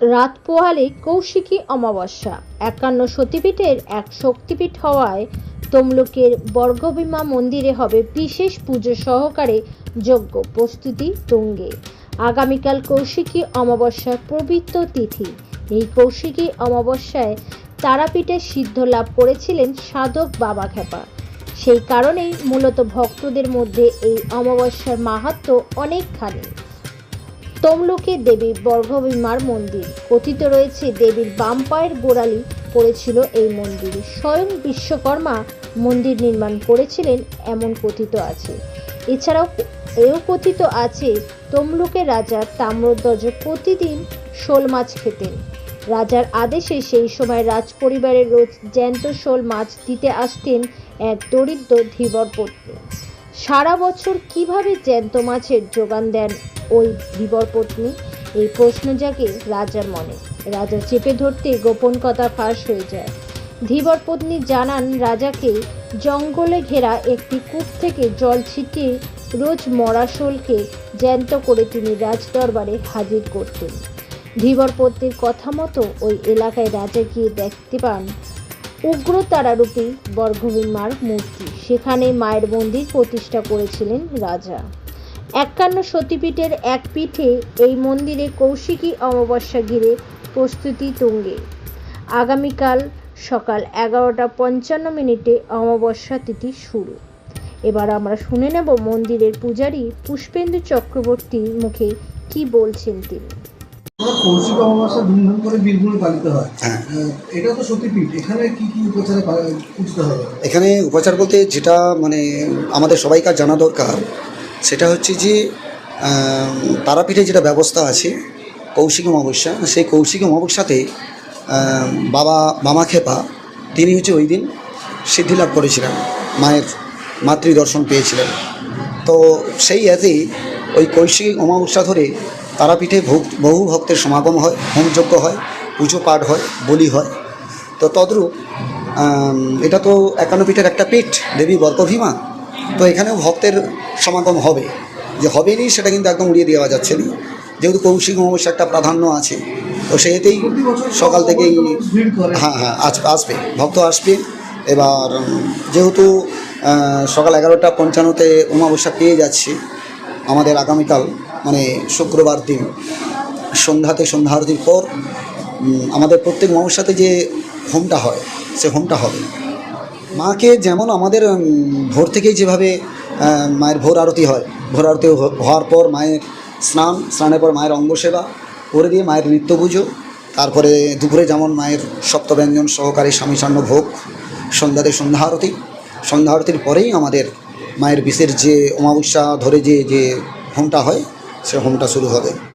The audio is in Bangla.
রাত পোহালে কৌশিকী অমাবস্যা ৫১ সতীপীঠের এক শক্তিপীঠ হওয়ায় তমলুকের বর্গভীমা মন্দিরে হবে বিশেষ পুজো সহকারে যজ্ঞ প্রস্তুতি তুঙ্গে। আগামীকাল কৌশিকী অমাবস্যার পবিত্র তিথি। এই কৌশিকী অমাবস্যায় তারাপীঠে সিদ্ধ লাভ করেছিলেন সাধক বাবা খেপা। সেই কারণেই মূলত ভক্তদের মধ্যে এই অমাবস্যার মাহাত্ম্য অনেকখানি। তমলুকে দেবী বর্গভীমার মন্দির কথিত রয়েছে, দেবীর বাম পায়ের গোড়ালি পড়েছিল এই মন্দিরে। স্বয়ং বিশ্বকর্মা মন্দির নির্মাণ করেছিলেন এমন কথিত আছে। এছাড়াও এও কথিত আছে, তমলুকের রাজা তাম্রধ্বজ প্রতিদিন শোল মাছ খেতেন। রাজার আদেশে সেই সময় রাজ পরিবারের রোজ জ্যান্ত শোল মাছ দিতে আসতেন এক দরিদ্র ধীবরপত্নী। সারা বছর কিভাবে জ্যান্ত মাছের যোগান দেন ওই ধীবরপত্নী? এই প্রশ্ন জাগে রাজার মনে। রাজা চেপে ধরতে গোপন কথা ফাঁস হয়ে যায়। ধীবরপত্নী জানান রাজাকে, জঙ্গলে ঘেরা একটি কূপ থেকে জল ছিটিয়ে রোজ মরা শোলকে জ্যান্ত করে তিনি রাজদরবারে হাজির করতেন। ধীবরপত্নীর কথা মতো ওই এলাকায় রাজা গিয়ে দেখতে পান উগ্রতারারূপী বর্গভীমার মূর্তি। সেখানে মায়ের মন্দির প্রতিষ্ঠা করেছিলেন রাজা। ৫১ সতীপীঠের এক পীঠে এই মন্দিরে কৌশিকী অমাবস্যা ঘিরে প্রস্তুতি তুঙ্গে। আগামীকাল সকাল ১১:৫৫ অমাবস্যা তিথি শুরু। এবার আমরা শুনে নেব মন্দিরের পূজারী পুষ্পেন্দু চক্রবর্তীর মুখে কি বলছেন তিনি। কৌশিক অমাবস্যা ধুমধাম করে বীরভূমে পালিত হয়। এটা তো সতীপীঠ, এখানে কি কি উপাচারে পুজতে হবে? এখানে উপাচার বলতে যেটা আমাদের সবাইকার জানা দরকার, সেটা হচ্ছে যে তারাপীঠে যেটা ব্যবস্থা আছে কৌশিক অমাবস্যা, সেই কৌশিক অমাবস্যাতে বাবা মামা খেপা তিনি ওই দিন সিদ্ধি লাভ করেছিলেন, মায়ের মাতৃদর্শন পেয়েছিলেন। তো সেই এতেই ওই কৌশিক অমাবস্যা ধরে তারাপীঠে বহু ভক্তের সমাগম হয়, হোমযজ্ঞ হয়, পুজো পাঠ হয়, বলি হয়। তো তদ্রূপ এটা তো ৫১ পীঠের একটা পীঠ, দেবী বর্গভীমা। তো এখানেও ভক্তের সমাগম হবে, যে হবে নি সেটা কিন্তু একদম উড়িয়ে দেওয়া যাচ্ছে না, যেহেতু কৌশিক অমাবস্যা একটা প্রাধান্য আছে। তো সেতেই সকাল থেকেই আসবে, ভক্ত আসবে। এবার যেহেতু সকাল ১১:৫৫ অমাবস্যা পেয়ে যাচ্ছে, আমাদের আগামীকাল শুক্রবার দিন সন্ধ্যা আরতির পর আমাদের প্রত্যেক অমাবস্যাতে যে হোমটা হয়, সে হোমটা হবে। মাকে যেমন আমাদের ভোর থেকেই যেভাবে মায়ের ভোর আরতি হয়, ভোর আরতি হওয়ার পর মায়ের স্নানের পর মায়ের অঙ্গসেবা করে দিয়ে মায়ের নিত্য পুজো, তারপরে দুপুরে যেমন মায়ের সপ্তব্যঞ্জন সহকারী স্বামীসান্ন ভোগ, সন্ধ্যা আরতির পরেই আমাদের মায়ের বিশেষ যে অমাবস্যা ধরে যে হোমটা হয়, সে হোমটা শুরু হবে।